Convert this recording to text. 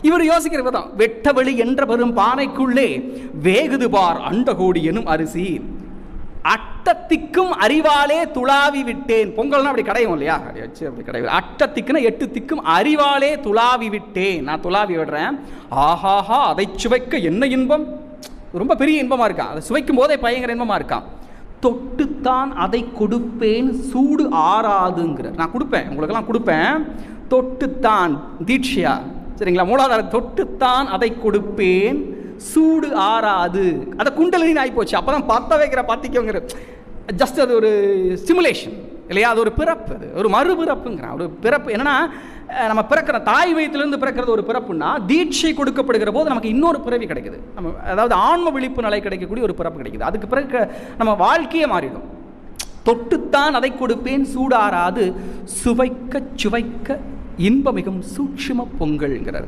இவர் யோசிக்கிற விதம், வெட்டவெளி என்ற பெரும் பானைக்குள்ளே வேகுது பார் அண்டகோடி எனும் அரிசி, அட்டத்திக்கும் அறிவாலே துளாவி விட்டேன். பொங்கல்னா அப்படி கடையும் இல்லையா, அப்படி கடை. அட்டத்திக்குன்னா 8 திக்கும் அறிவாலே துளாவி விட்டேன், நான் துளாவி விடுறேன். ஆஹாஹா அதை சுவைக்க என்ன இன்பம், ரொம்ப பெரிய இன்பமா இருக்கான், அதை சுவைக்கும் போதே பயங்கர இன்பமா இருக்கான். தொட்டுத்தான் அதை கொடுப்பேன் சூடு ஆறாதுங்கிற, நான் கொடுப்பேன் உங்களுக்கெல்லாம் கொடுப்பேன், தொட்டுத்தான் தீட்சியா சரிங்களா, மூலாதாரம், தொட்டுத்தான் அதை கொடுப்பேன் சூடு ஆறாது. அதை குண்டலினி ஆகிப்போச்சு, அப்போ தான் பற்ற வைக்கிற பற்றிக்கோங்கிற, ஜஸ்ட் அது ஒரு சிமுலேஷன் இல்லையா, அது ஒரு பிறப்பு, அது ஒரு மறுபிறப்புங்கிறான். ஒரு பிறப்பு என்னன்னா, நம்ம பிறக்கிற தாய் வயிற்றிலிருந்து பிறக்கிறது ஒரு பிறப்புன்னா, தீட்சை கொடுக்கப்படுகிற போது நமக்கு இன்னொரு பிறவி கிடைக்குது, நம்ம அதாவது ஆன்ம விழிப்பு நிலை கிடைக்கக்கூடிய ஒரு பிறப்பு கிடைக்குது. அதுக்கு பிறகு நம்ம வாழ்க்கையே மாறிடும். தொட்டுத்தான் அதை கொடுப்பேன் சூடாராது, சுவைக்க சுவைக்க இன்பமிகும் சூட்சும பொங்கல்ங்கிறார்.